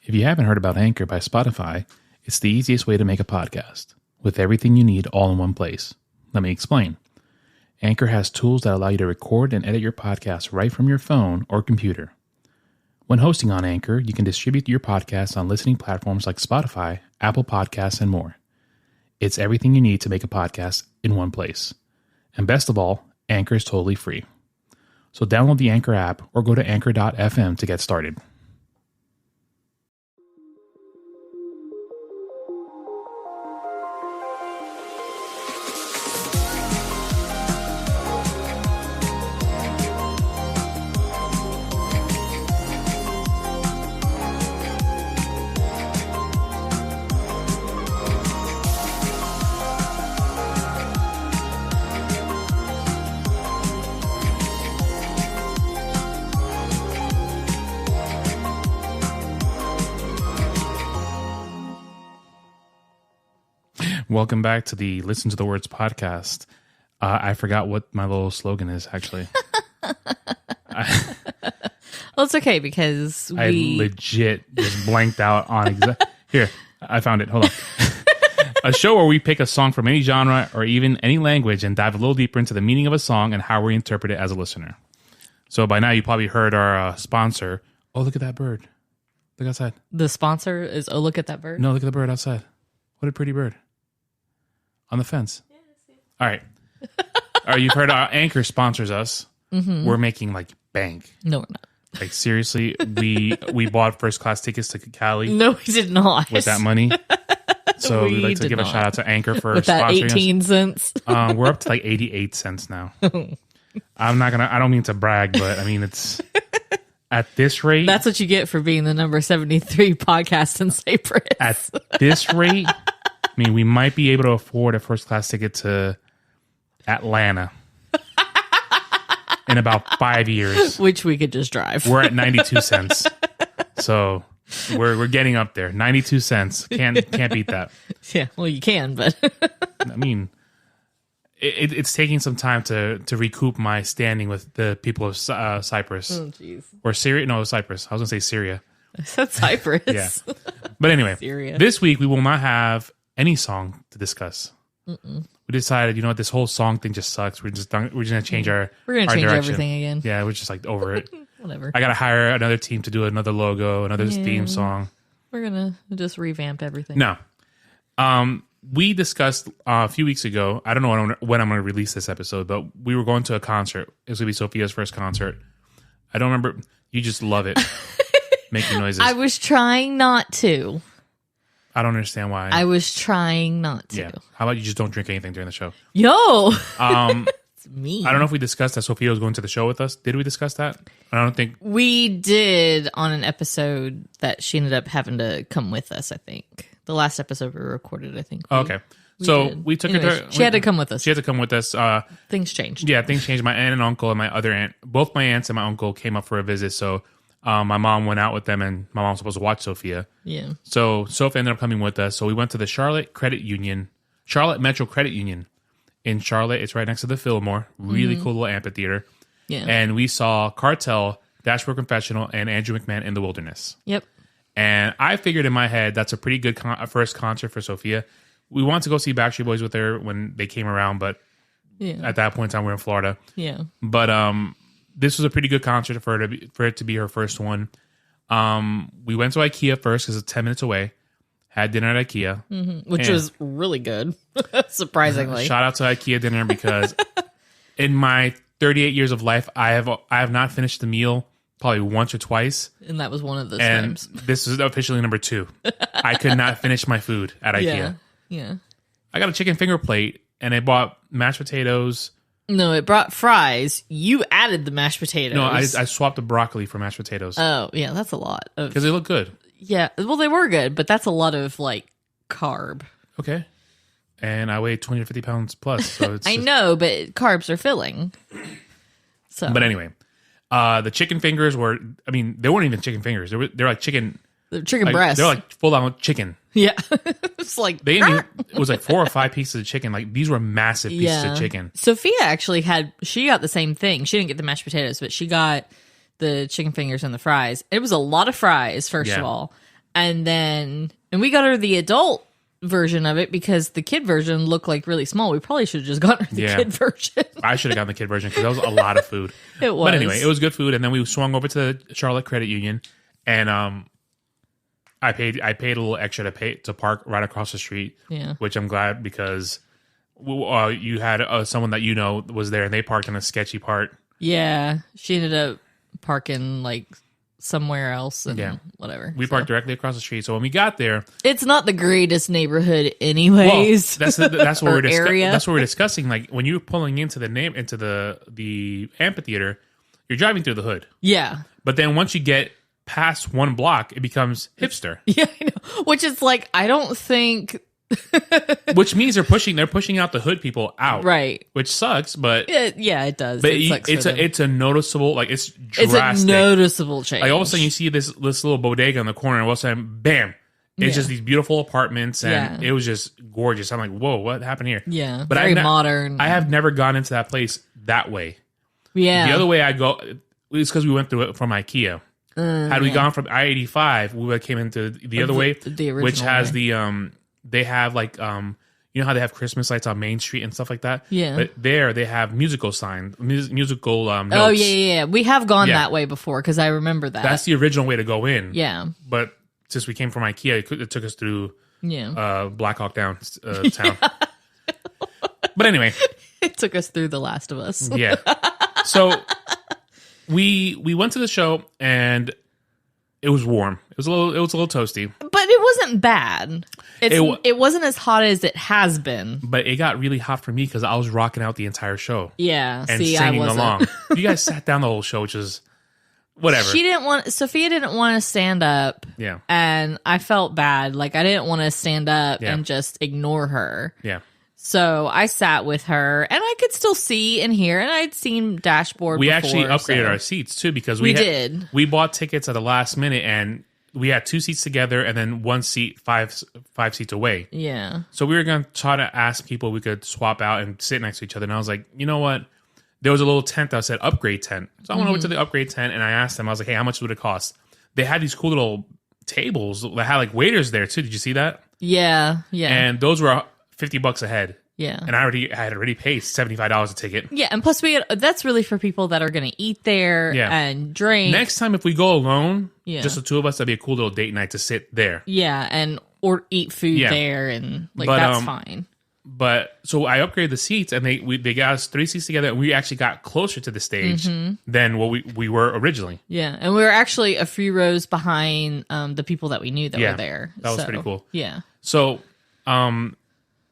If you haven't heard about Anchor by Spotify, it's the easiest way to make a podcast, with everything you need all in one place. Let me explain. Anchor has tools that allow you to record and edit your podcast right from your phone or computer. When hosting on Anchor, you can distribute your podcast on listening platforms like Spotify, Apple Podcasts, and more. It's everything you need to make a podcast in one place. And best of all, Anchor is totally free. So download the Anchor app or go to Anchor.fm to get started. Welcome back to the Listen to the Words podcast. I forgot what my little slogan is, actually. Well, it's okay because I legit just blanked out on Here, I found it. Hold on. A show where we pick a song from any genre or even any language and dive a little deeper into the meaning of a song and how we interpret it as a listener. So by now, you probably heard our sponsor. Oh, look at that bird. Look outside. The sponsor is, oh, look at that bird. No, look at the bird outside. What a pretty bird. On the fence. Yeah, all right. All right, you've heard our Anchor sponsors us. Mm-hmm. We're making like bank. No, we're not. Like seriously, we bought first class tickets to Cali. No, we did not. With that money. So we'd like to give a shout out to Anchor for with that sponsoring 18 cents. We're up to like 88 cents now. I don't mean to brag, but I mean it's at this rate. That's what you get for being the number 73 podcast in Cyprus. At this rate, I mean, we might be able to afford a first class ticket to Atlanta in about 5 years. Which we could just drive. We're at 92 cents. So we're getting up there. 92 cents. Can't beat that. Yeah, well, you can, but I mean, it's taking some time to recoup my standing with the people of Cyprus. oh, jeez. Or Syria. No, Cyprus. I was going to say Syria. I said Cyprus. Yeah. But anyway, Syria. This week we will not have any song to discuss. Mm-mm. We decided, you know what, this whole song thing just sucks. We're just going to change our We're going to change direction. everything again. Yeah, we're just like over it. Whatever. I got to hire another team to do another logo, another theme song. We're going to just revamp everything. No. We discussed a few weeks ago, I don't know when I'm going to release this episode, but we were going to a concert. It was going to be Sophia's first concert. I don't remember. You just love it. Making noises. I was trying not to. I don't understand why. I was trying not to. Yeah. How about you just don't drink anything during the show? Yo! It's mean. I don't know if we discussed that Sophia was going to the show with us. Did we discuss that? I don't think. We did on an episode that she ended up having to come with us, I think. The last episode we recorded, I think. Okay. So we took her to... She had to come with us. She had to come with us. Things changed. Yeah, things changed. My aunt and uncle and my other aunt, both my aunts and my uncle came up for a visit. So my mom went out with them and my mom was supposed to watch Sophia. Yeah. So Sophia ended up coming with us. So we went to the Charlotte Metro Credit Union in Charlotte. It's right next to the Fillmore. Really cool little amphitheater. Yeah. And we saw Cartel, Dashboard Confessional, and Andrew McMahon in the Wilderness. Yep. And I figured in my head that's a pretty good first concert for Sophia. We wanted to go see Backstreet Boys with her when they came around, but at that point in time, we were in Florida. Yeah. But this was a pretty good concert for it to be her first one. We went to IKEA first because it's 10 minutes away. Had dinner at IKEA. Which was really good, surprisingly. Shout out to IKEA dinner because in my 38 years of life, I have not finished the meal probably once or twice. And that was one of those and times. This is officially number 2. I could not finish my food at IKEA. Yeah. I got a chicken finger plate and I bought mashed potatoes. No, it brought fries. You added the mashed potatoes. No, I swapped the broccoli for mashed potatoes. Oh, yeah, that's a lot. Because they look good. Yeah, well, they were good, but that's a lot of, like, carb. Okay. And I weigh 250 pounds plus. So it's I know, but carbs are filling. So, But anyway, the chicken fingers were, I mean, they weren't even chicken fingers. They're like chicken. Chicken breasts. They're like full on chicken. Yeah. It's like, it was like 4 or 5 pieces of chicken. Like these were massive pieces of chicken. Sophia actually she got the same thing. She didn't get the mashed potatoes, but she got the chicken fingers and the fries. It was a lot of fries, first of all. and we got her the adult version of it because the kid version looked like really small. We probably should have just gotten her the kid version. I should have gotten the kid version because that was a lot of food. It was. But anyway, it was good food. And then we swung over to the Charlotte Credit Union, and I paid a little extra to park right across the street. Yeah, which I'm glad because you had someone that was there, and they parked in a sketchy part. Yeah, she ended up parking like somewhere else and whatever. We parked directly across the street. So when we got there, it's not the greatest neighborhood anyways. Well, that's what that's what we're discussing. Like when you're pulling into the amphitheater, you're driving through the hood. Yeah. But then once you get past one block, it becomes hipster. Yeah, I know. Which is like, I don't think which means they're pushing out the hood people out. Right. Which sucks, but it does. But it's a noticeable, like it's drastic. It's a noticeable change. Like all of a sudden you see this little bodega in the corner, and all of a sudden, bam! It's just these beautiful apartments, and it was just gorgeous. I'm like, whoa, what happened here? Yeah, but very modern. I have never gone into that place that way. Yeah, the other way I go is because we went through it from IKEA. Had we gone from I-85, we would have came into the other way, the original which has way. They have like you know how they have Christmas lights on Main Street and stuff like that. Yeah, but there they have musical signs, musical notes. Oh yeah. We have gone that way before because I remember that. That's the original way to go in. Yeah, but since we came from IKEA, it took us through Black Hawk Down town. But anyway, it took us through The Last of Us. Yeah. So we went to the show and it was warm. It was a little toasty, but it wasn't bad. It wasn't as hot as it has been. But it got really hot for me because I was rocking out the entire show. Yeah, and singing along. You guys sat down the whole show, which is whatever. Sophia didn't want to stand up. Yeah, and I felt bad. Like I didn't want to stand up and just ignore her. Yeah. So I sat with her, and I could still see and hear, and I'd seen Dashboard. We actually upgraded our seats too because we bought tickets at the last minute, and we had 2 seats together, and then 1 seat five seats away. Yeah. So we were going to try to ask people we could swap out and sit next to each other, and I was like, you know what? There was a little tent that said upgrade tent, so I went over to the upgrade tent, and I asked them. I was like, hey, how much would it cost? They had these cool little tables that had like waiters there too. Did you see that? Yeah. And those were $50 a head. Yeah. And I had already paid $75 a ticket. Yeah, and plus that's really for people that are going to eat there and drink. Next time if we go alone, just the two of us, that'd be a cool little date night to sit there. Yeah, or eat food there, and that's fine. But so I upgraded the seats, and they got us 3 seats together, and we actually got closer to the stage than what we were originally. Yeah, and we were actually a few rows behind the people that we knew that were there. That was pretty cool. Yeah. So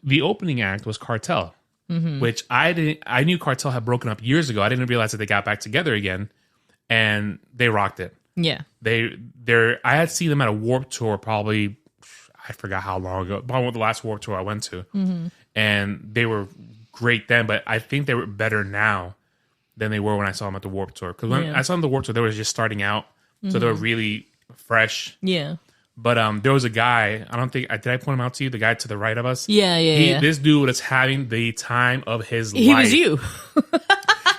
the opening act was Cartel, which I knew Cartel had broken up years ago. I didn't realize that they got back together again, and they rocked it. Yeah. I had seen them at a Warped Tour probably, I forgot how long ago, probably the last Warped Tour I went to. And they were great then, but I think they were better now than they were when I saw them at the Warped Tour. Because when I saw them at the Warped Tour, they were just starting out, so they were really fresh. Yeah. But there was a guy, did I point him out to you? The guy to the right of us? Yeah. This dude was having the time of his life. He was you.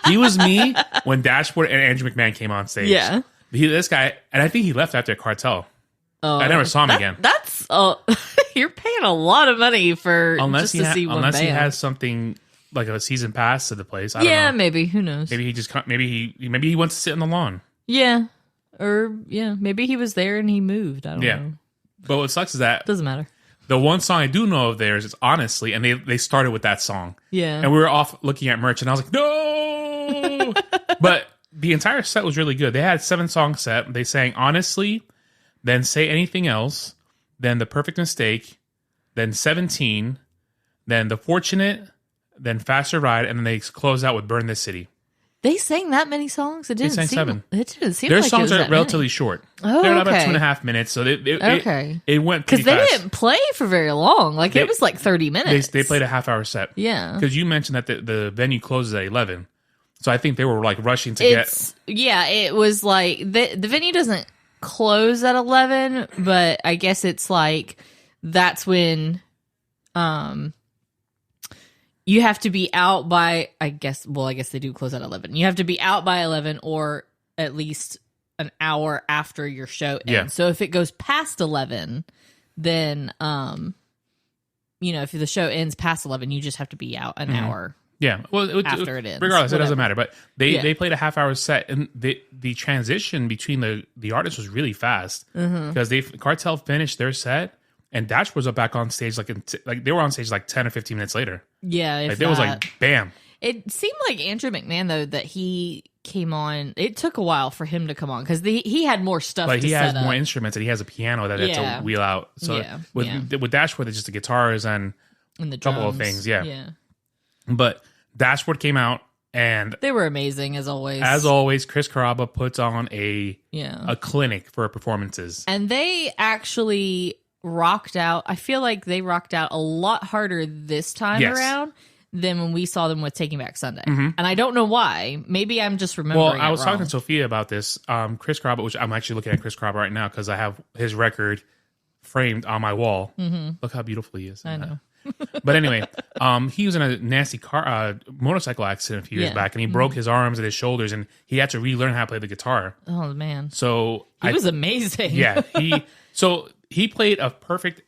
He was me when Dashboard and Andrew McMahon came on stage. Yeah. This guy, and I think he left after Cartel. I never saw him again. That's you're paying a lot of money for just to see one band. Unless he has something like a season pass to the place. I don't know. Maybe. Who knows? Maybe he wants to sit on the lawn. Yeah. Or maybe he was there and he moved. I don't know. But what sucks is that doesn't matter. The one song I do know of theirs is Honestly, and they started with that song. Yeah. And we were off looking at merch, and I was like, no. But the entire set was really good. They had 7-song set. They sang Honestly, then Say Anything Else, then The Perfect Mistake, then 17, then The Fortunate, then Faster Ride, and then they close out with Burn This City. They sang that many songs? It didn't they sang 7. It didn't seem Their like songs it was are that relatively many. short. Oh, they're about okay. 2.5 minutes, so it went Because pretty they fast. didn't play for very long. Like it was like 30 minutes. They played a half-hour set. Yeah. Because you mentioned that the venue closes at 11. So I think they were like rushing to get... Yeah, it was like... The venue doesn't close at 11, but I guess it's like... That's when... You have to be out by, I guess they do close at 11. You have to be out by 11 or at least an hour after your show ends. Yeah. So if it goes past 11, then if the show ends past 11, you just have to be out an hour. Yeah, well, after it ends. Regardless, Whatever. it doesn't matter. But they played a half-hour set, and the transition between the artists was really fast because Cartel finished their set, and Dash was back on stage like they were on stage like 10 or 15 minutes later. Yeah, Like it was like bam. It seemed like Andrew McMahon though that he came on. It took a while for him to come on because he had more stuff. Like to he has set more up. instruments, and he has a piano that he had to wheel out. So Yeah, with Dashwood, it's just the guitars and the a couple of drums. things. Yeah. Yeah. But Dashwood came out, and They were amazing as always. as always, Chris Carrabba puts on a Yeah. clinic for performances. And they actually rocked out. I feel like they rocked out a lot harder this time Yes. around than when we saw them with Taking Back Sunday. And I don't know why. Maybe I'm just remembering Well, I was it talking wrong. to Sophia about this. Chris Carrabba, which I'm actually looking at Chris Carrabba right now because I have his record framed on my wall. Look how beautiful he is. I know. But anyway, he was in a nasty motorcycle accident a few years Yeah. back, and he broke his arms and his shoulders, and he had to relearn how to play the guitar. Oh, man. So He was amazing. yeah, he played a perfect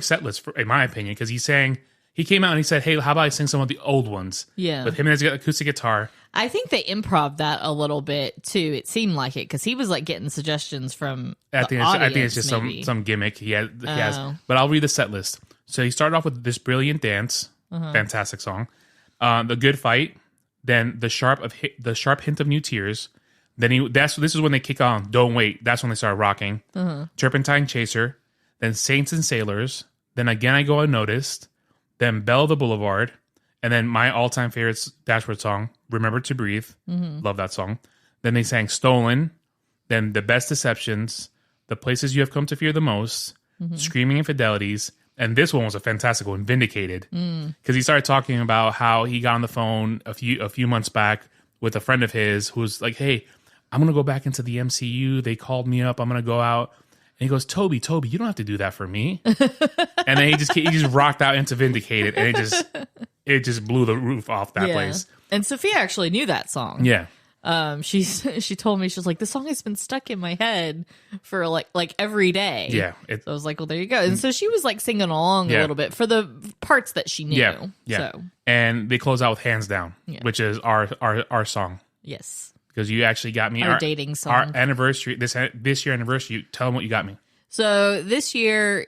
set list in my opinion because he came out and he said, "Hey, how about I sing some of the old ones?" Yeah. with him and his acoustic guitar. I think they improv that a little bit too. It seemed like it because he was like getting suggestions from I think it's just maybe. some gimmick he has. Oh. But I'll read the set list. So he started off with This Brilliant Dance, fantastic song. The Good Fight, then the sharp hint of New Tears. Then this is when they kick on Don't Wait. That's when they start rocking. Turpentine Chaser, then Saints and Sailors, then Again I Go Unnoticed, then Belle of the Boulevard, and then my all-time favorite Dashboard song, Remember to Breathe. Love that song. Then they sang Stolen, then The Best Deceptions, The Places You Have Come to Fear the Most, Screaming Infidelities, and this one was a fantastic one, Vindicated. Because he started talking about how he got on the phone a few months back with a friend of his who was like, "Hey, I'm going to go back into the MCU. They called me up. I'm going to go out." And he goes, Toby, you don't have to do that for me. And then he just rocked out into Vindicated, and it just blew the roof off that place. And Sophia actually knew that song. Yeah. She told me, she was like, "This song has been stuck in my head for like every day." Yeah. So I was like, "Well, there you go." And so she was like singing along a Yeah. little bit for the parts that she knew. Yeah. Yeah. So And they close out with Hands Down, which is our song. yes. Because you actually got me Our dating song. Our anniversary, this year anniversary. Tell them what you got me. So this year,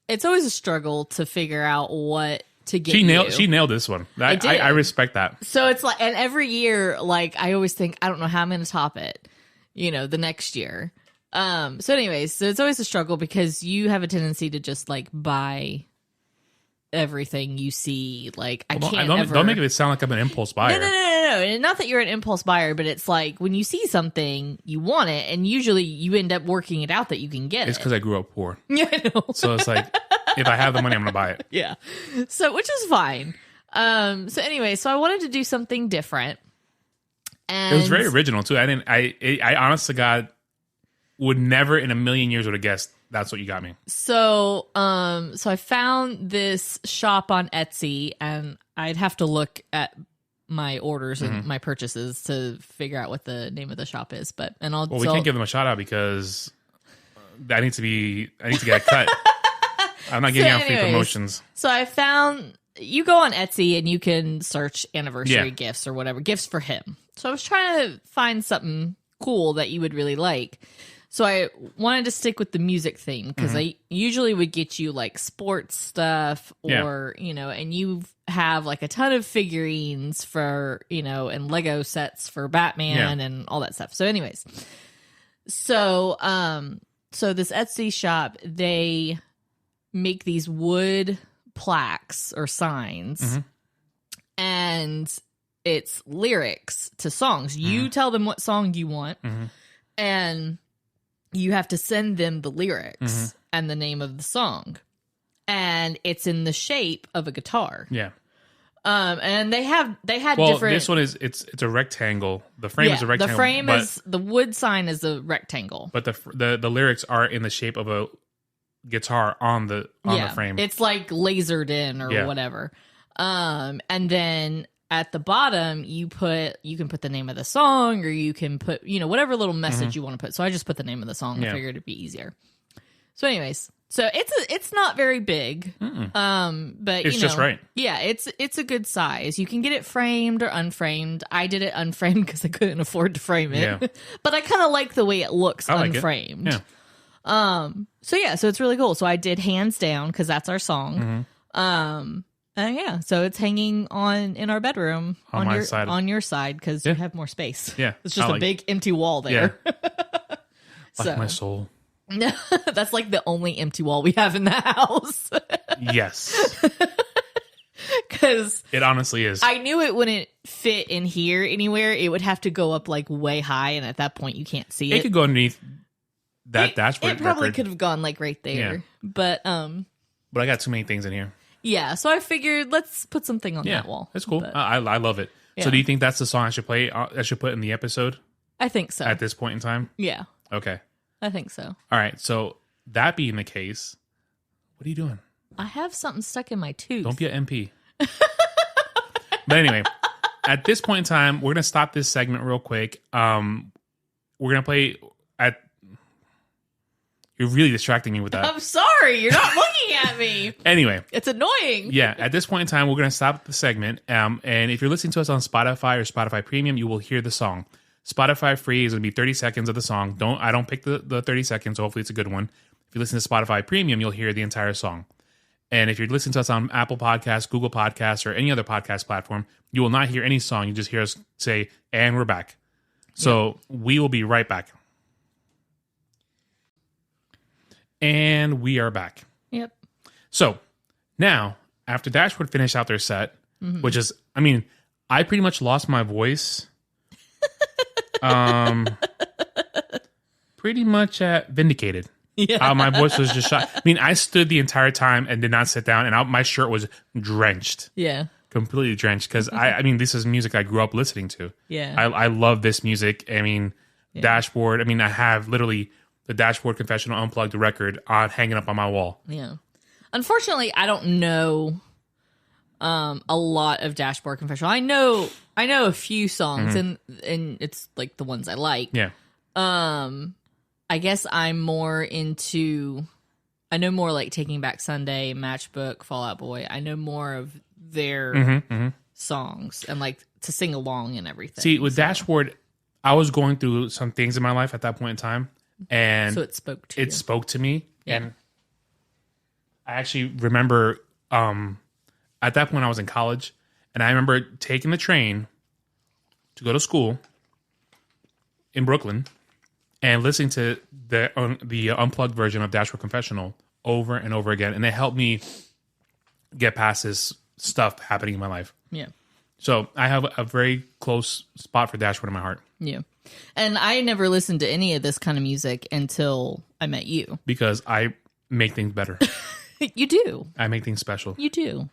it's always a struggle to figure out what to get. She nailed this one. I respect that. So it's like, and every year, like I always think, I don't know how I'm going to top it. The next year. So anyways, so it's always a struggle because you have a tendency to just like buy everything you see. Like Don't make it sound like I'm an impulse buyer. No. And not that you're an impulse buyer, but it's like when you see something, you want it, and usually you end up working it out that you can get It's it. because I grew up poor. Yeah, I know. So it's like, if I have the money, I'm going to buy it. Yeah. So, which is fine. So anyway, so I wanted to do something different. And It was very original too. I honest to God would never in a million years would have guessed that's what you got me. So I found this shop on Etsy, and I'd have to look at my orders and my purchases to figure out what the name of the shop is. We can't give them a shout out because I need to get a cut. I'm not getting out free promotions. So I found, you go on Etsy and you can search anniversary gifts or whatever, gifts for him. So I was trying to find something cool that you would really like. So I wanted to stick with the music theme because I usually would get you like sports stuff or, and you have like a ton of figurines for, and Lego sets for Batman and all that stuff. So anyways, so this Etsy shop, they make these wood plaques or signs and it's lyrics to songs. You tell them what song you want and you have to send them the lyrics and the name of the song. And it's in the shape of a guitar. Yeah. And they had different. This one is it's a rectangle. The frame is a rectangle. The frame is the wood sign is a rectangle. But the lyrics are in the shape of a guitar on the frame. It's like lasered in or whatever. And then at the bottom, you can put the name of the song, or you can put, whatever little message you want to put. So I just put the name of the song. I figured it'd be easier. So anyways, so it's not very big. But it's just right. Yeah, it's a good size. You can get it framed or unframed. I did it unframed because I couldn't afford to frame it. Yeah. But I kind of like the way it looks unframed. Yeah. So it's really cool. So I did Hands Down because that's our song. And so it's hanging in our bedroom on your side because you have more space. Yeah. It's just a big empty wall there. Yeah. My soul. That's like the only empty wall we have in the house. Yes. Because it honestly is. I knew it wouldn't fit in here anywhere. It would have to go up like way high, and at that point you can't see it. It could go underneath that dashboard. It probably could have gone like right there. Yeah. But I got too many things in here. Yeah, so I figured let's put something on that wall. That's cool. I love it. Yeah. So do you think that's the song I should play? I should put in the episode? I think so. At this point in time? Yeah. Okay. I think so. All right. So that being the case, what are you doing? I have something stuck in my tooth. Don't be an MP. But anyway, at this point in time, we're going to stop this segment real quick. We're going to play You're really distracting me with that. I'm sorry. You're not looking at me. Anyway. It's annoying. Yeah. At this point in time, we're going to stop the segment. And if you're listening to us on Spotify or Spotify Premium, you will hear the song. Spotify free is going to be 30 seconds of the song. I don't pick the 30 seconds, so hopefully it's a good one. If you listen to Spotify Premium, you'll hear the entire song. And if you're listening to us on Apple Podcasts, Google Podcasts, or any other podcast platform, you will not hear any song. You just hear us say, and we're back. So we will be right back. And we are back. Yep. So now, after Dashboard finished out their set, which is, I pretty much lost my voice. Pretty much vindicated. Yeah. My voice was just shot. I stood the entire time and did not sit down, and my shirt was drenched. Yeah. Completely drenched, because this is music I grew up listening to. Yeah. I love this music. Dashboard. I have literally the Dashboard Confessional Unplugged record hanging up on my wall. Yeah. Unfortunately, I don't know a lot of Dashboard Confessional. I know a few songs, and it's like the ones I like. Yeah. I guess I'm more into. I know more like Taking Back Sunday, Matchbook, Fall Out Boy. I know more of their songs and like to sing along and everything. See, with Dashboard, I was going through some things in my life at that point in time, and so it spoke to you. Spoke to me, and I actually remember. At that point, I was in college, and I remember taking the train to go to school in Brooklyn and listening to the unplugged version of Dashboard Confessional over and over again, and it helped me get past this stuff happening in my life. Yeah. So I have a very close spot for Dashboard in my heart. Yeah. And I never listened to any of this kind of music until I met you. Because I make things better. You do. I make things special. You do.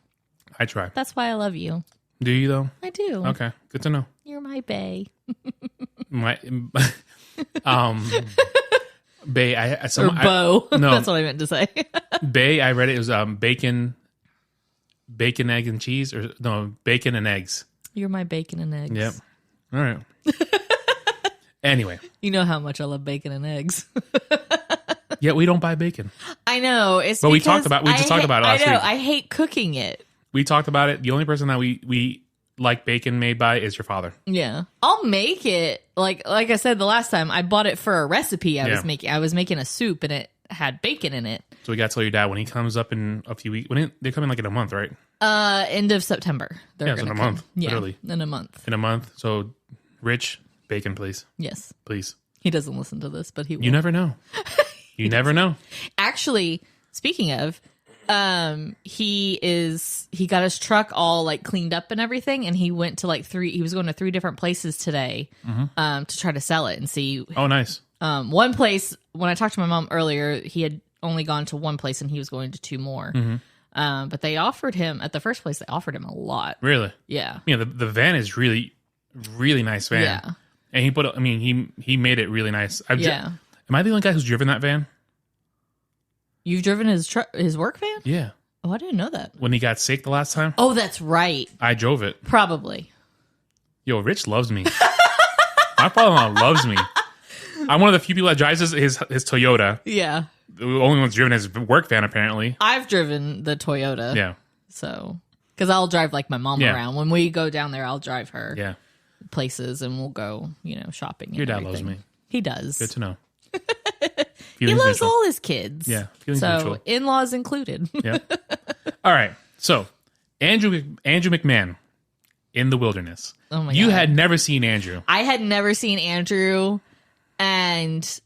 I try. That's why I love you. Do you, though? I do. Okay. Good to know. You're my bae. Bae, or beau. No. That's what I meant to say. Bae, I read it was bacon, egg, and cheese. Or no, bacon and eggs. You're my bacon and eggs. Yep. All right. Anyway. You know how much I love bacon and eggs. Yeah, we don't buy bacon. I know. But we just talked about it last week. I hate cooking it. We talked about it. The only person that we like bacon made by is your father. Yeah. I'll make it. Like I said the last time, I bought it for a recipe I was making. I was making a soup and it had bacon in it. So we got to tell your dad when he comes up in a few weeks. They come in like in a month, right? End of September. So in a month. Yeah, literally. In a month. In a month. So, Rich, bacon, please. Yes. Please. He doesn't listen to this, but he will. You never know. You never know. Actually, speaking of, he got his truck all like cleaned up and everything, and he went to he was going to 3 different places today to try to sell it and see. Oh, nice. One place, when I talked to my mom earlier, he had only gone to one place and he was going to 2 more. But they offered him, at the first place, they offered him a lot. Really? Yeah. Yeah, the van is really, really nice van. Yeah. And he made it really nice. Yeah. Am I the only guy who's driven that van? You've driven his work van? Yeah. Oh, I didn't know that. When he got sick the last time? Oh, that's right. I drove it. Probably. Yo, Rich loves me. My father-in-law loves me. I'm one of the few people that drives his Toyota. Yeah. The only one's driven his work van, apparently. I've driven the Toyota. Yeah. So, because I'll drive like my mom around. When we go down there, I'll drive her places and we'll go, shopping. Your dad loves me. He does. Good to know. He loves all his kids. Yeah. So, mutual. in-laws included. Yeah. All right. So, Andrew McMahon in the Wilderness. Oh my God. You had never seen Andrew. I had never seen Andrew. And,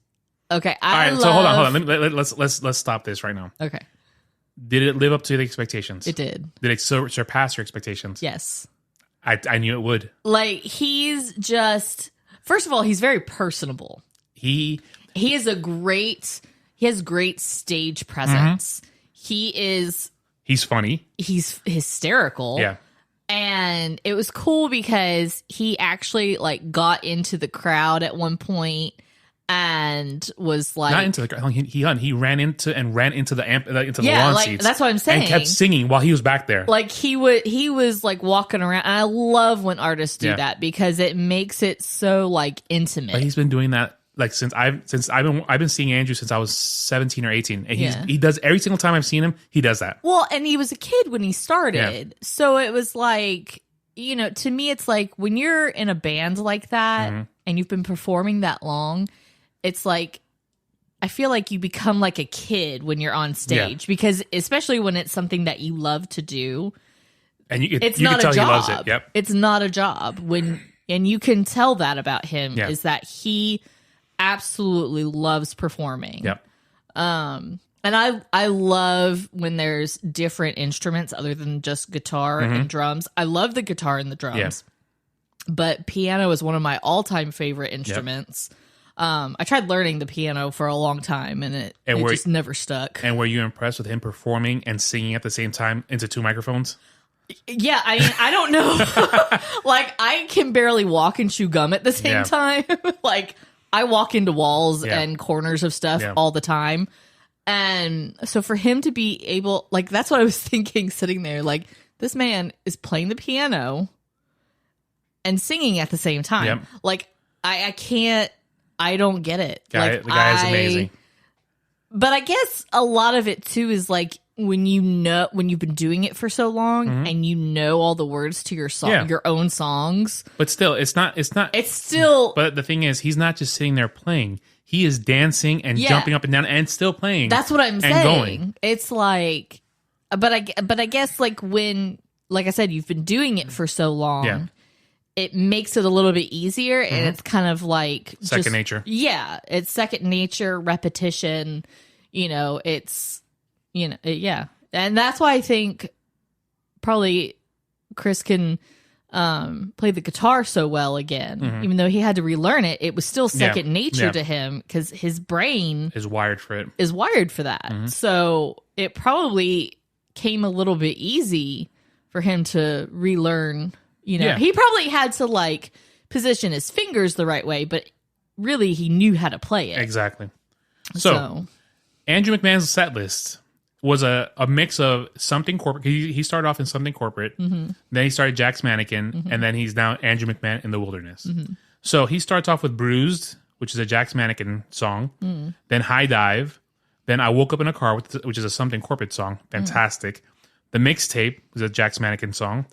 okay. All right. So, hold on. Let's stop this right now. Okay. Did it live up to the expectations? It did. Did it surpass your expectations? Yes. I knew it would. Like, he's just, first of all, he's very personable. He has great stage presence. He's funny. He's hysterical. Yeah. And it was cool because he actually like got into the crowd at one point and was like, not into the crowd. He ran into the lawn like, seats. That's what I'm saying. And kept singing while he was back there. Like he was like walking around. And I love when artists do that because it makes it so like intimate. But he's been doing that like since I've been seeing Andrew since I was 17 or 18, and he does every single time I've seen him. He does that. Well, and he was a kid when he started, so it was like, to me, it's like when you're in a band like that and you've been performing that long, it's like I feel like you become like a kid when you're on stage because especially when it's something that you love to do, and you it's can not tell a job. He loves it. Yep, it's not a job and you can tell that about him is that he absolutely loves performing. Yep. And I love when there's different instruments other than just guitar and drums. I love the guitar and the drums, but piano is one of my all-time favorite instruments. I tried learning the piano for a long time and it just never stuck. And were you impressed with him performing and singing at the same time into two microphones? Yeah, I mean, I don't know. Like, I can barely walk and chew gum at the same time. Like, I walk into walls and corners of stuff all the time. And so for him to be able, like, that's what I was thinking sitting there. Like, this man is playing the piano and singing at the same time. Yep. Like, I don't get it. The guy is amazing. But I guess a lot of it, too, is like, when you've been doing it for so long and you know all the words to your song, your own songs. But still, it's still. But the thing is, he's not just sitting there playing. He is dancing and jumping up and down and still playing. That's what I'm saying. Going. It's like, but I guess like when, like I said, you've been doing it for so long, it makes it a little bit easier and it's kind of like second nature. Yeah, it's second nature, repetition. It's. And that's why I think probably Chris can play the guitar so well again. Even though he had to relearn it, it was still second nature to him because his brain is wired for it. Is wired for that. So it probably came a little bit easy for him to relearn. He probably had to like position his fingers the right way, but really he knew how to play it. Exactly. So Andrew McMahon's set list was a mix of something corporate. He started off in something corporate. Then he started Jack's Mannequin. And then he's now Andrew McMahon in the Wilderness. So he starts off with Bruised, which is a Jack's Mannequin song. Then High Dive. Then I Woke Up in a Car, which is a something corporate song. Fantastic. The Mixtape was a Jack's Mannequin song.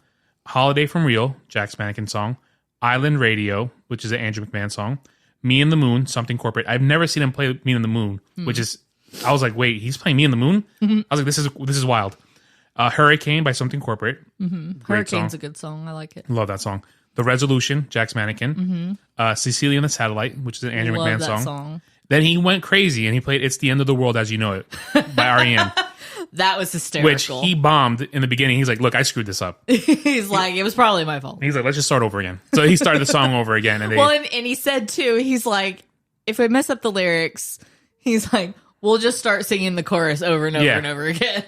Holiday from Real, Jack's Mannequin song. Island Radio, which is an Andrew McMahon song. Me and the Moon, something corporate. I've never seen him play Me and the Moon, which is... I was like, wait, he's playing Me and the Moon? I was like, this is wild. Hurricane by Something Corporate. Hurricane's a good song. I like it. Love that song. The Resolution, Jack's Mannequin. Cecilia and the Satellite, which is an Andrew McMahon song. Then he went crazy and he played It's the End of the World as You Know It by R.E.M. That was hysterical. Which he bombed in the beginning. He's like, look, I screwed this up. He's like, it was probably my fault. He's like, let's just start over again. So he started the song over again. And and he said too, he's like, if I mess up the lyrics, he's like, we'll just start singing the chorus over and over and over again.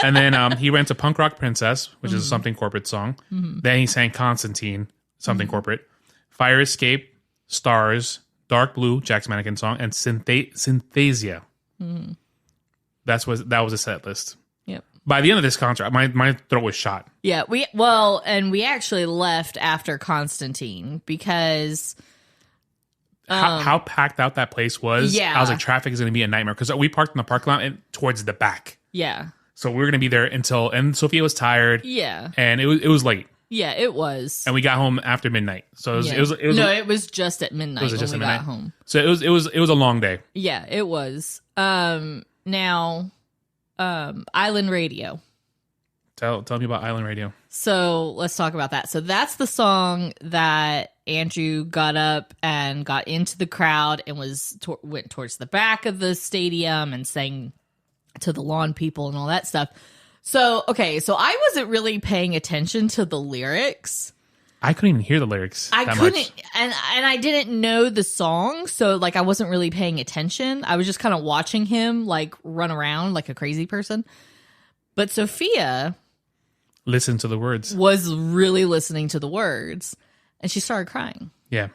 And then he went to Punk Rock Princess, which is a something corporate song. Then he sang Constantine, something corporate. Fire Escape, Stars, Dark Blue, Jack's Mannequin song, and Synthesia. That was a set list. Yep. By the end of this concert, my throat was shot. Yeah, we actually left after Constantine because how packed out that place was. Yeah. I was like, traffic is going to be a nightmare because we parked in the parking lot and towards the back. Yeah. So we were going to be there and Sophia was tired. Yeah. And it was late. Yeah, it was. And we got home after midnight. So it was it was just at midnight when we got home. So it was a long day. Yeah, it was. Now, Island Radio. Tell me about Island Radio. So let's talk about that. So that's the song that Andrew got up and got into the crowd and went towards the back of the stadium and sang to the lawn people and all that stuff. So, okay, so I wasn't really paying attention to the lyrics. I couldn't even hear the lyrics. I couldn't, and I didn't know the song, so like I wasn't really paying attention. I was just kind of watching him like run around like a crazy person. But Sophia listen to the words. Was really listening to the words, and she started crying. Yeah.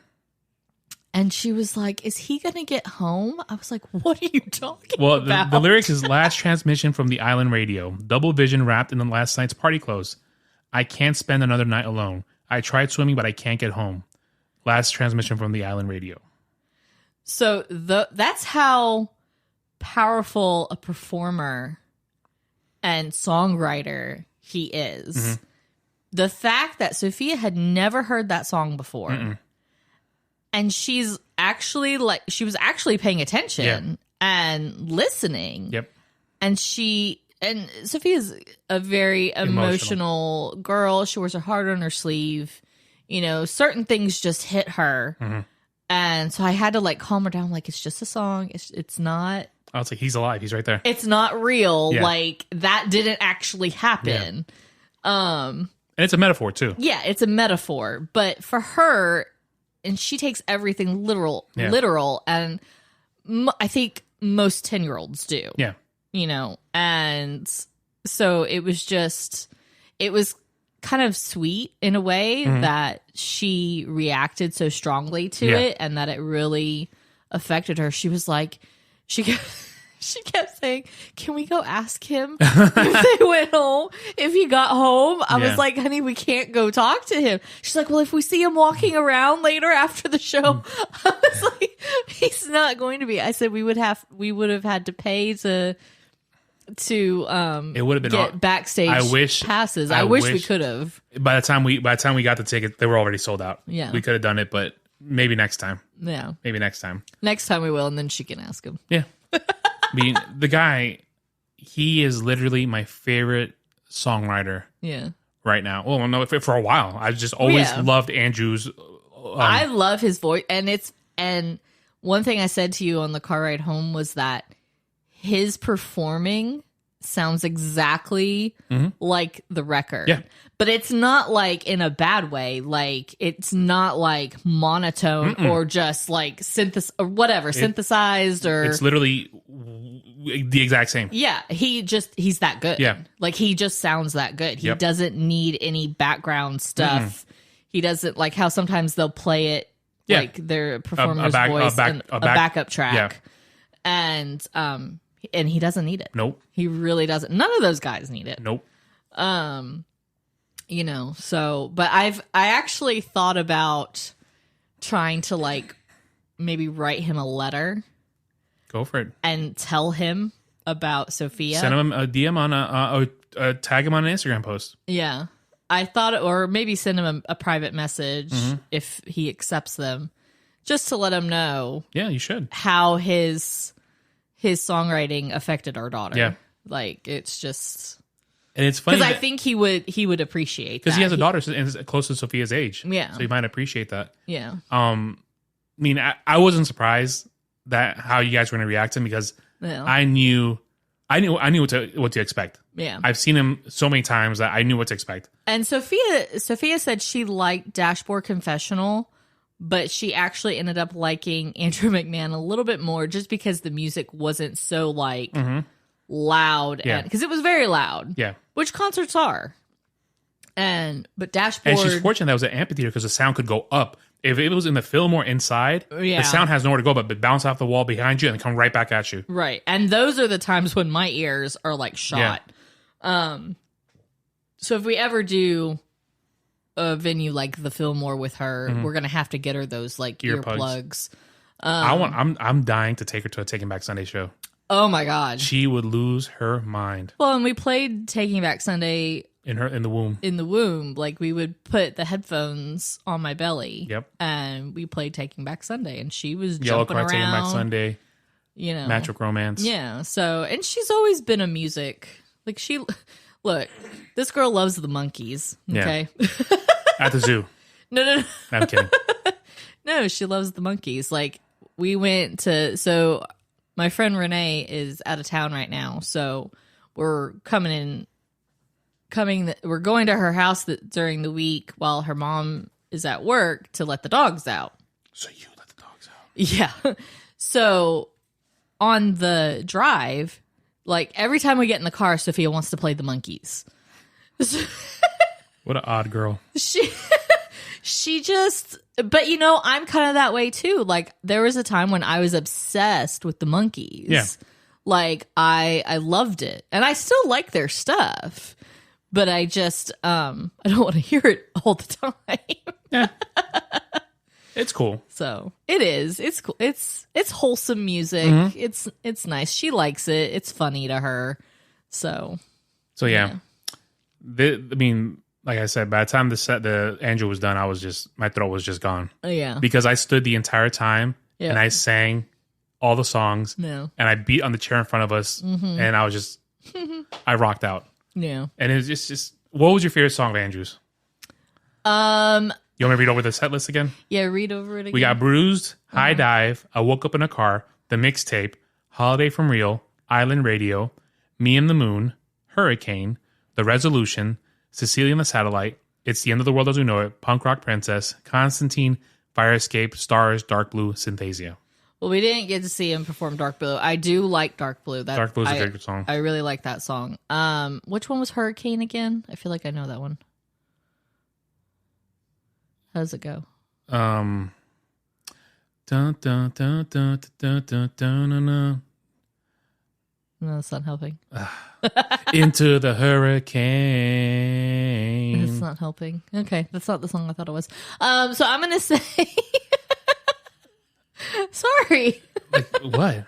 And she was like, is he going to get home? I was like, what are you talking about? Well, the lyric is last transmission from the Island Radio. Double vision wrapped in the last night's party clothes. I can't spend another night alone. I tried swimming, but I can't get home. Last transmission from the Island Radio. So that's how powerful a performer and songwriter he is. Mm-hmm. The fact that Sophia had never heard that song before. Mm-mm. And she was actually paying attention and listening. Yep. And Sophia's a very emotional girl. She wears her heart on her sleeve. You know, certain things just hit her. Mm-hmm. And so I had to like calm her down. Like, it's just a song. It's not. I was like, he's alive. He's right there. It's not real. Yeah. Like, that didn't actually happen. Yeah. And it's a metaphor too. Yeah, it's a metaphor. But for her, and she takes everything literal, and I think most 10-year-olds do. Yeah. You know, and so it was kind of sweet in a way that she reacted so strongly to it, and that it really affected her. She was like, she kept saying, can we go ask him if they went home, if he got home? I was like, honey, we can't go talk to him. She's like, well, if we see him walking around later after the show, I was like, he's not going to be. I said we would have had to pay to it would have been get backstage passes. I wish we could have. By the time we got the ticket, they were already sold out. Yeah. We could have done it, but maybe next time. Yeah. Maybe next time. Next time we will, and then she can ask him. Yeah. I mean, the guy, he is literally my favorite songwriter. Yeah. Right now. Well, no, for a while. I just always loved Andrew's. I love his voice, and one thing I said to you on the car ride home was that his performing sounds exactly like the record. Yeah. But it's not like in a bad way. Like, it's not like monotone or just like synthesized or. It's literally the exact same. Yeah. He's that good. Yeah. Like, he just sounds that good. He doesn't need any background stuff. He doesn't, like how sometimes they'll play it like their performer's voice and a backup track. Yeah. And he doesn't need it. Nope. He really doesn't. None of those guys need it. Nope. You know, so, but I actually thought about trying to like maybe write him a letter. Go for it. And tell him about Sophia. Send him a DM on tag him on an Instagram post. Yeah. I thought, or maybe send him a private message if he accepts them, just to let him know. Yeah, you should. How his songwriting affected our daughter. Yeah. Like, it's just. And it's funny because I think he would appreciate that. Because he has a daughter close to Sophia's age. Yeah. So he might appreciate that. Yeah. I mean, I wasn't surprised that how you guys were going to react to him because I knew what to expect. Yeah. I've seen him so many times that I knew what to expect. And Sophia said she liked Dashboard Confessional, but she actually ended up liking Andrew McMahon a little bit more just because the music wasn't so like loud, because it was very loud. Yeah. Which concerts are. But Dashboard, and she's fortunate that it was an amphitheater because the sound could go up. If it was in the film or inside, the sound has nowhere to go but bounce off the wall behind you and come right back at you. Right. And those are the times when my ears are like shot. So if we ever do a venue like the Fillmore with her, we're gonna have to get her those like earplugs. I'm dying to take her to a Taking Back Sunday show. Oh my god, she would lose her mind. Well, and we played Taking Back Sunday in the womb. In the womb, like we would put the headphones on my belly. Yep. And we played Taking Back Sunday, and she was Yellow jumping Card, around. Taking Back Sunday. You know, Magic Romance. Yeah. So, and she's always been a music like Look, this girl loves the monkeys. Okay. Yeah. At the zoo. No. I'm kidding. No, she loves the monkeys. Like we went to. So my friend Renee is out of town right now, so we're we're going to her house during the week while her mom is at work to let the dogs out. So you let the dogs out? Yeah. So on the drive, like every time we get in the car, Sophia wants to play the monkeys. What an odd girl. She just, but you know, I'm kind of that way too. Like there was a time when I was obsessed with the monkeys. Yeah. Like I loved it, and I still like their stuff, but I just I don't want to hear it all the time. Yeah. It's cool. So it is. It's cool. It's wholesome music. It's nice. She likes it. It's funny to her. So yeah. I mean, like I said, by the time the Andrew was done, my throat was just gone. Oh yeah. Because I stood the entire time and I sang all the songs. No. And I beat on the chair in front of us, and I was just I rocked out. Yeah. And it was just what was your favorite song of Andrew's? You want me to read over the set list again? Yeah, read over it again. We got Bruised, High Dive, I Woke Up in a Car, The Mixtape, Holiday from Real, Island Radio, Me and the Moon, Hurricane, The Resolution, Cecilia and the Satellite, It's the End of the World as We Know It, Punk Rock Princess, Constantine, Fire Escape, Stars, Dark Blue, Synthesia. Well, we didn't get to see him perform Dark Blue. I do like Dark Blue. Dark Blue is a good song. I really like that song. Which one was Hurricane again? I feel like I know that one. How does it go? Dun, dun, dun, dun, dun, dun, dun, dun, dun. No, that's not helping. Into the Hurricane. It's not helping. Okay, that's not the song I thought it was. So I'm gonna say, sorry. Like, what?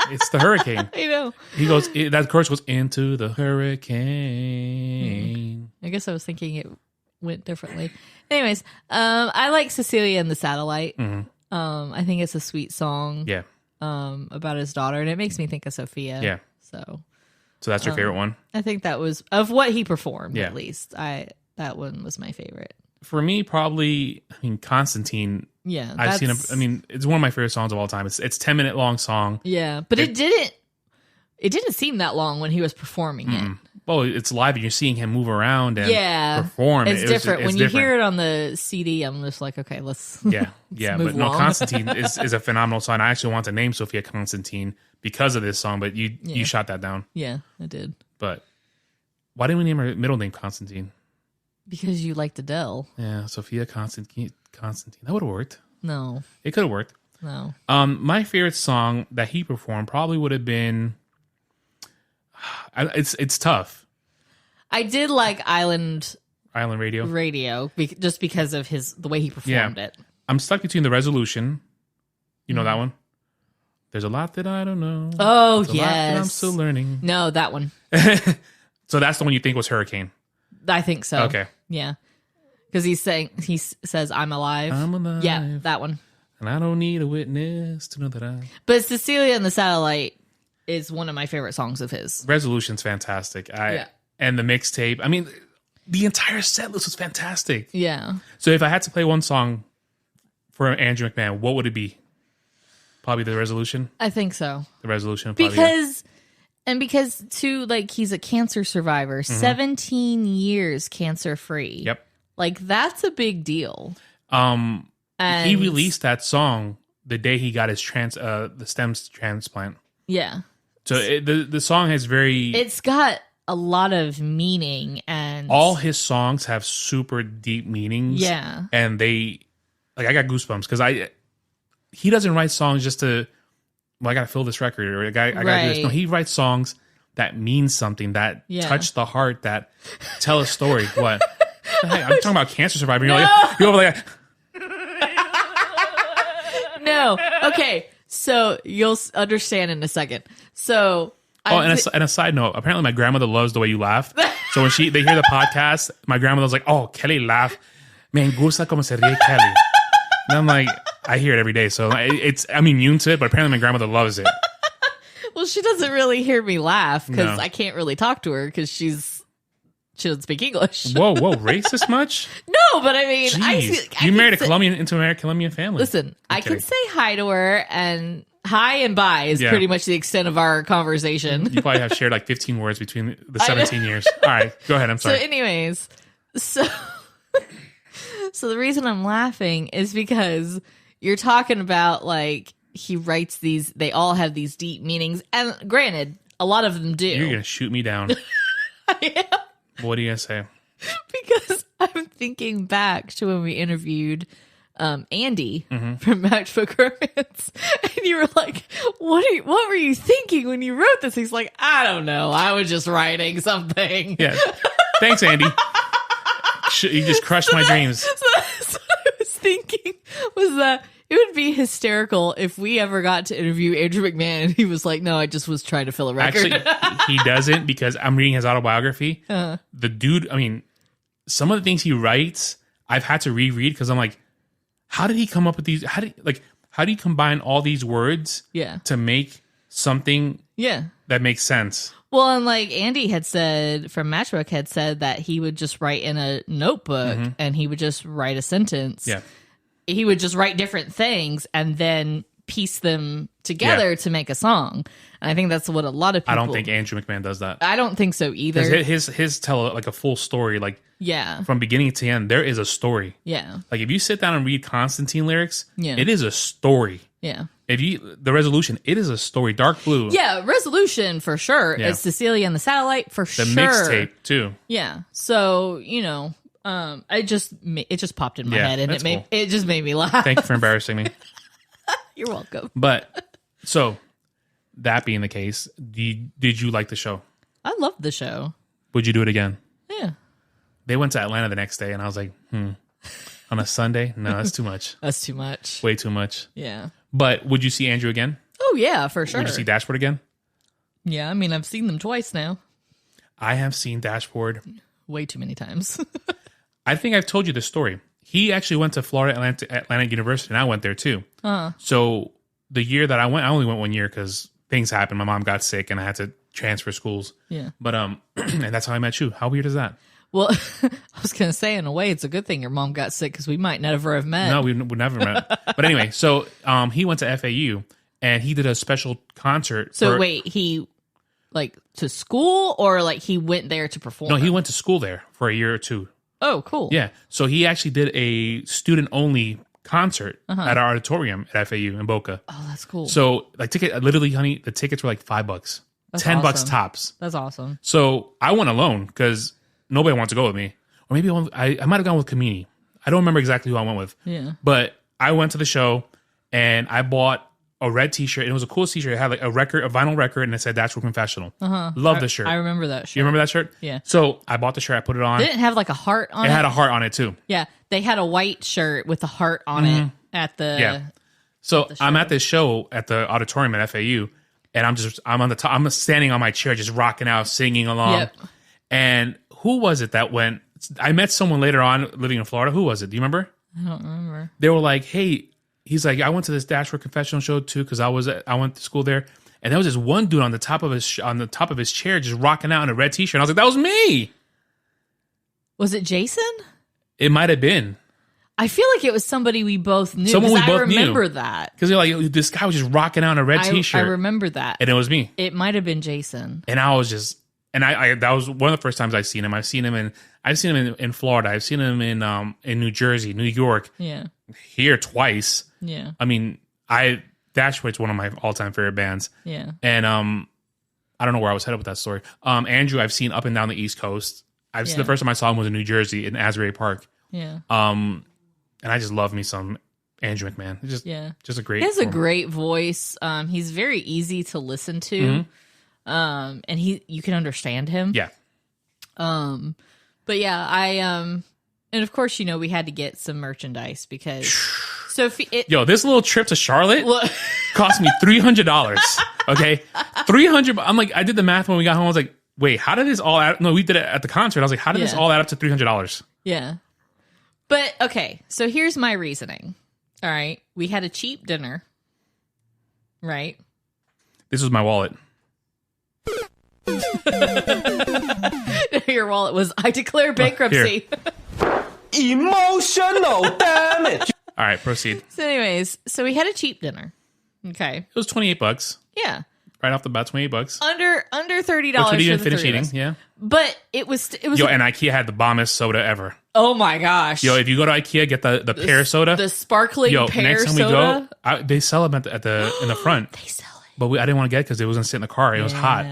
It's the Hurricane. I know. He goes. That chorus goes into the Hurricane. I guess I was thinking it went differently. Anyways, I like Cecilia and the Satellite. I think it's a sweet song. Yeah. About his daughter, and it makes me think of Sophia. Yeah. So that's your favorite one? I think that was of what he performed. Yeah. At least that one was my favorite. For me, probably. I mean, Constantine. Yeah, I've seen. I mean, it's one of my favorite songs of all time. It's 10-minute long song. Yeah, but it didn't seem that long when he was performing it. Well, it's live and you're seeing him move around and perform. It's different. When you hear it on the CD, I'm just like, okay, let's move but no, along. Constantine is a phenomenal song. I actually want to name Sophia Constantine because of this song, but you shot that down. Yeah, I did. But why didn't we name her middle name Constantine? Because you liked Adele. Yeah, Sophia Constantine. That would have worked. No. It could have worked. No. My favorite song that he performed probably would have been. It's tough. I did like Island Radio, just because of the way he performed it. I'm stuck between The Resolution. You know that one? There's a lot that I don't know. Oh, There's a lot that I'm still learning. No, that one. So that's the one you think was Hurricane? I think so. Okay. Yeah. Because he says, I'm alive. I'm alive. Yeah, that one. And I don't need a witness to know that I... But Cecilia and the Satellite is one of my favorite songs of his. Resolution's fantastic. And the mixtape. I mean, the entire set list was fantastic. Yeah. So if I had to play one song for Andrew McMahon, what would it be? Probably The Resolution? I think so. The Resolution. Probably, because too, like, he's a cancer survivor. 17 years cancer free. Yep. Like, that's a big deal. And he released that song the day he got his the stem transplant. Yeah. So the song has it's got a lot of meaning, and all his songs have super deep meanings. Yeah. And I got goosebumps because he doesn't write songs just to, I got to fill this record or I got to do this. No, he writes songs that mean something, that touch the heart, that tell a story. What? Hey, I'm talking about cancer survivor. You're like, you're over like. No. Okay. So you'll understand in a second. So. And a side note, apparently my grandmother loves the way you laugh. So when they hear the podcast, my grandmother's like, "Oh, Kelly laugh. Me gusta como se ríe Kelly." And I'm like, I hear it every day. So I'm immune to it, but apparently my grandmother loves it. Well, she doesn't really hear me laugh because I can't really talk to her because she doesn't speak English. Whoa, racist much? No, but I mean, you married a Colombian family. Listen, I can say hi to her, and hi and bye is pretty much the extent of our conversation. You probably have shared like 15 words between the 17 years. All right, go ahead. I'm sorry. So anyways, so the reason I'm laughing is because you're talking about like he writes these, they all have these deep meanings. And granted, a lot of them do. You're going to shoot me down. I am. What are you going to say? Because I'm thinking back to when we interviewed Andy from Matchbook Romance, and you were like, "What were you thinking when you wrote this?" He's like, "I don't know. I was just writing something." Yeah. Thanks, Andy. You just crushed my dreams. So what I was thinking was that it would be hysterical if we ever got to interview Andrew McMahon and he was like, "No, I just was trying to fill a record." Actually, he doesn't, because I'm reading his autobiography. The dude, I mean, some of the things he writes, I've had to reread because I'm like, how did he come up with these? How do you combine all these words to make something that makes sense? Well, and like Andy had said from Matchbook had said that he would just write in a notebook and he would just write a sentence. Yeah. He would just write different things and then piece them together to make a song. And I think that's what a lot of people... I don't think Andrew McMahon does that. I don't think so either. His tell like a full story, like from beginning to end, there is a story. Yeah. Like if you sit down and read Constantine lyrics, Yeah. it is a story. Yeah. The Resolution, it is a story. Dark Blue. Yeah, Resolution for sure. Yeah. It's Cecilia and the Satellite for sure. The mixtape too. Yeah. So, you know, it just popped in my head and it just made me laugh. Thank you for embarrassing me. You're welcome. But so that being the case, did you like the show? I loved the show. Would you do it again? Yeah. They went to Atlanta the next day and I was like, on a Sunday? No, that's too much. That's too much. Way too much. Yeah. But would you see Andrew again? Oh, yeah, for sure. Would you see Dashboard again? Yeah, I mean, I've seen them twice now. I have seen Dashboard way too many times. I think I've told you the story. He actually went to Florida Atlantic University, and I went there too. So the year that I went, I only went 1 year because things happened. My mom got sick, and I had to transfer schools. Yeah. But and that's how I met you. How weird is that? Well, I was going to say, in a way, it's a good thing your mom got sick because we might never have met. No, we never met. But anyway, so he went to FAU, and he did a special concert. So wait, he like to school or like he went there to perform? No, he went to school there for a year or two. Oh, cool. Yeah. So he actually did a student-only concert at our auditorium at FAU in Boca. Oh, that's cool. So like literally, honey, the tickets were like $5. That's $10 awesome. tops. That's awesome. So I went alone because nobody wanted to go with me. Or maybe I might have gone with Kamini. I don't remember exactly who I went with. Yeah. But I went to the show and I bought a red t-shirt. And it was a cool t-shirt. It had like a vinyl record, and it said That's Confessional. Love the shirt. I remember that shirt. You remember that shirt? Yeah. So I bought the shirt. I put it on. Didn't it have like a heart on it? It had a heart on it too. Yeah. They had a white shirt with a heart on it at the... Yeah. So I'm at this show at the auditorium at FAU, and I'm on the top. I'm standing on my chair, just rocking out, singing along. Yep. And who was it that went? I met someone later on living in Florida. Who was it? Do you remember? I don't remember. They were like, "Hey," he's like, "I went to this Dashboard Confessional show too because I went to school there." And there was this one dude on the top of his chair, just rocking out in a red t-shirt. And I was like, "That was me." Was it Jason? It might have been. I feel like it was somebody we both knew. Someone we both I remember knew. that. Because they're like, this guy was just rocking out in a red t-shirt. I remember that. And it was me. It might have been Jason. And I was just, and I that was one of the first times I've seen him. I've seen him in Florida. I've seen him in New Jersey, New York. Yeah. Here twice. Yeah. I mean, Dashboard's one of my all-time favorite bands. Yeah. And I don't know where I was headed with that story. Andrew, I've seen up and down the East Coast. The first time I saw him was in New Jersey in Asbury Park. Yeah. And I just love me some Andrew McMahon. Just a great. He has a great voice. He's very easy to listen to. And you can understand him. Yeah. But yeah, and of course, we had to get some merchandise because Sophie. This little trip to Charlotte cost me $300. Okay, $300. I'm like, I did the math when we got home. I was like, wait, how did this all add? No, we did it at the concert. I was like, how did this all add up to $300? Yeah. But okay, so here's my reasoning. All right, we had a cheap dinner. Right. This was my wallet. Your wallet was, I declare bankruptcy. Emotional damage. All right, proceed. So anyways, we had a cheap dinner. Okay. It was $28. Yeah. Right off the bat, $28. Under $30 Which we didn't finish eating, yeah. But it was and IKEA had the bombest soda ever. Oh my gosh. If you go to IKEA, get the pear soda. The sparkling pear next time soda. we go, they sell them in the front. They sell it. But I didn't want to get it because it was going to sit in the car. It was hot.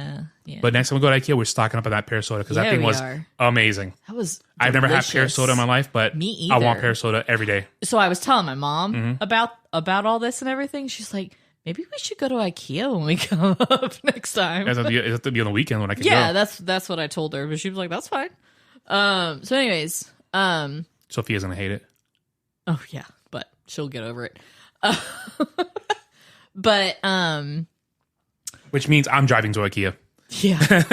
Yeah. But next time we go to IKEA, we're stocking up on that pear soda because that thing was amazing. That was delicious. I've never had pear soda in my life, but me either. I want pear soda every day. So I was telling my mom about all this and everything. She's like, maybe we should go to IKEA when we come up next time. It has to be on the weekend when I can go. Yeah, that's what I told her. But she was like, that's fine. So anyways. Sophia's going to hate it. Oh, yeah. But she'll get over it. But which means I'm driving to IKEA. Yeah.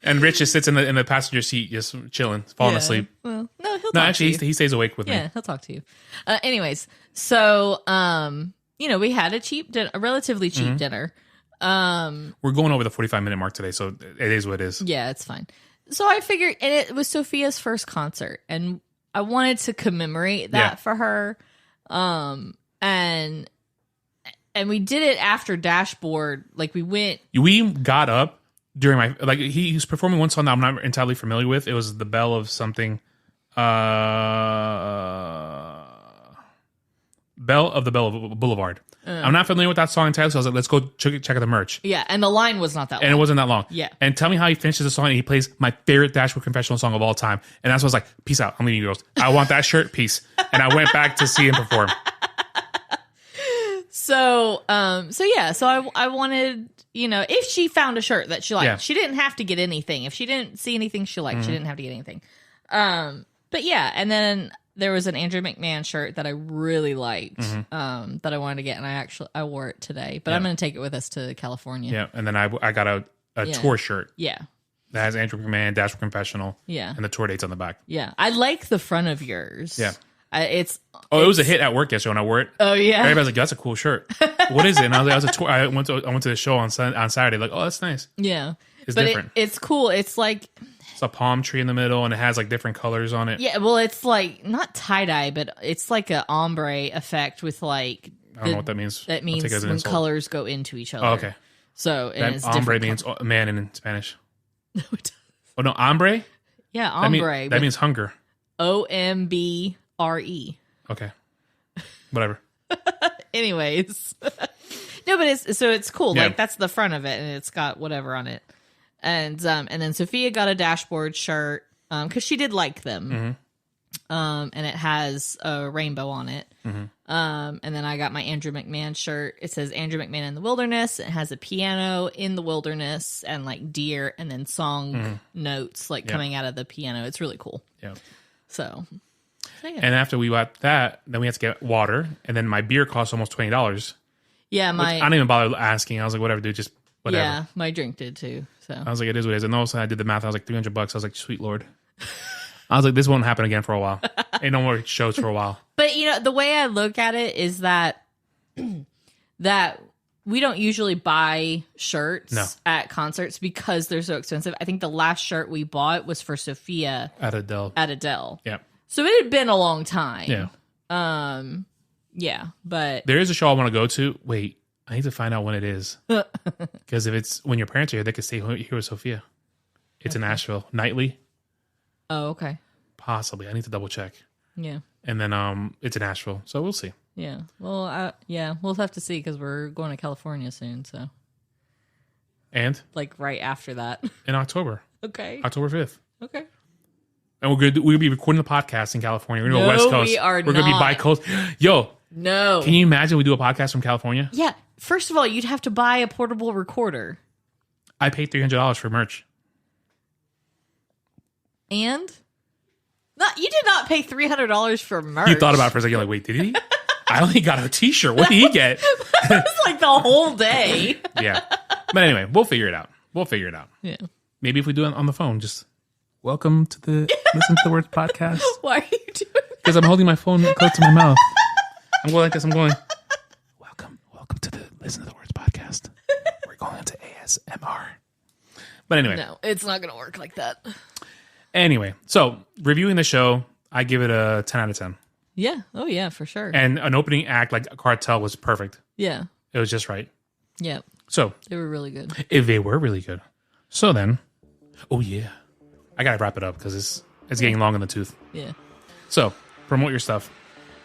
And Rich just sits in the passenger seat, just chilling, falling asleep. Well, no, he'll talk actually, to you. he stays awake with me. Yeah, he'll talk to you. Anyways, so we had a relatively cheap dinner. We're going over the 45-minute mark today, so it is what it is. Yeah, it's fine. So I figured, and it was Sophia's first concert, and I wanted to commemorate that for her. And we did it after Dashboard. Like we got up during my, he was performing one song that I'm not entirely familiar with. It was the Bell of something. Bell of the Boulevard. I'm not familiar with that song entirely, so I was like, let's go check out the merch. Yeah, and the line was not that long. And it wasn't that long. Yeah. And tell me how he finishes the song and he plays my favorite Dashboard Confessional song of all time. And that's what I was like, peace out. I'm leaving you girls. I want that shirt. Peace. And I went back to see him perform. So I wanted, if she found a shirt that she liked, she didn't have to get anything. If she didn't see anything she liked, she didn't have to get anything. But yeah, and then there was an Andrew McMahon shirt that I really liked, that I wanted to get, and I wore it today. But I'm going to take it with us to California. Yeah, and then I got a tour shirt. Yeah. That has Andrew McMahon, Dashboard Confessional. Yeah. And the tour dates on the back. Yeah. I like the front of yours. Yeah. It was a hit at work yesterday when I wore it. Oh yeah. Everybody's like, that's a cool shirt. What is it? And I was like, I was a tour. I went to the show on Saturday. Like, oh, that's nice. Yeah. It's different. It's cool. It's like it's a palm tree in the middle, and it has like different colors on it. Yeah, well, it's like not tie dye, but it's like an ombre effect with like. I don't know what that means. That means when colors go into each other. Oh, okay. So that ombre means man in Spanish. No, it doesn't. Oh no, ombre. Yeah, ombre. That means hunger. OMBRE. Okay. Whatever. Anyways. No, but it's cool. Yeah. Like that's the front of it, and it's got whatever on it. And then Sophia got a Dashboard shirt because she did like them. And it has a rainbow on it. And then I got my Andrew McMahon shirt. It says Andrew McMahon in the Wilderness. It has a piano in the wilderness and like deer and then song notes like coming out of the piano. It's really cool. Yeah. So yeah. And after we got that, then we had to get water. And then my beer cost almost $20. Yeah, I didn't even bother asking. I was like, whatever, dude, just whatever. Yeah, my drink did too. So I was like, it is what it is. And all of a sudden I did the math. I was like, $300. I was like, sweet Lord. I was like, this won't happen again for a while. Ain't no more shows for a while. But the way I look at it is that we don't usually buy shirts at concerts because they're so expensive. I think the last shirt we bought was for Sophia at Adele. Yeah. So it had been a long time. Yeah. Yeah, but there is a show I want to go to. Wait, I need to find out when it is. Because if it's when your parents are here, they could stay here with Sophia. It's in Nashville. Nightly. Oh, okay. Possibly. I need to double check. Yeah. And then it's in Nashville, so we'll see. Yeah. Well, we'll have to see because we're going to California soon, so. And? Like right after that. In October. Okay. October 5th. Okay. And we'll be recording the podcast in California. We're going to go West Coast. We are We're going to be bi-coast. Yo. No. Can you imagine we do a podcast from California? Yeah. First of all, you'd have to buy a portable recorder. I paid $300 for merch. And? No, you did not pay $300 for merch. You thought about it for a second. You're like, wait, did he? I only got a t-shirt. What did he get? That was like the whole day. Yeah. But anyway, we'll figure it out. Yeah. Maybe if we do it on the phone, just welcome to the Listen to the Words podcast. Why are you doing that? Because I'm holding my phone close to my mouth. I'm going like this. I'm going, welcome to the Listen to the Words podcast. We're going into ASMR. But anyway. No, it's not going to work like that. Anyway, so reviewing the show, I give it a 10 out of 10. Yeah. Oh, yeah, for sure. And an opening act like Cartel was perfect. Yeah. It was just right. Yeah. So. They were really good. They were really good. So then, oh yeah. I got to wrap it up because it's getting long in the tooth. Yeah. So, promote your stuff.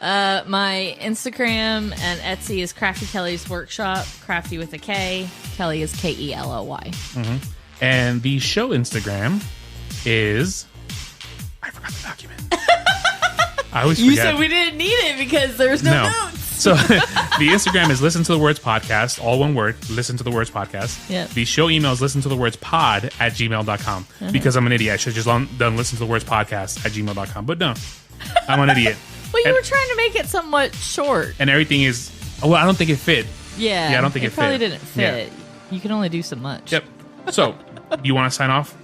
My Instagram and Etsy is Crafty Kelly's Workshop. Crafty with a K. Kelly is Kelly. Mm-hmm. And the show Instagram is... I forgot the document. I always forget. You said we didn't need it because there's no notes. So the Instagram is Listen to the Words Podcast, all one word, Listen to the Words Podcast. Yep. The show email is listen to the words pod at gmail.com. Because I'm an idiot. I should have just done Listen to the Words Podcast at gmail.com. But no, I'm an idiot. Well, you were trying to make it somewhat short. And everything is, well, I don't think it fit. Yeah. I don't think it probably fit. didn't fit. Yeah. You can only do so much. Yep. So, you want to sign off?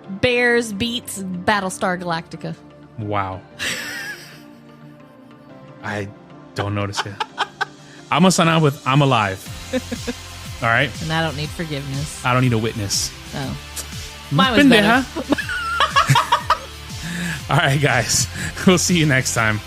Bears beats Battlestar Galactica. Wow. I don't notice it. I'm going to sign out with I'm alive. All right? And I don't need forgiveness. I don't need a witness. Oh. Mine was better. All right, guys. We'll see you next time.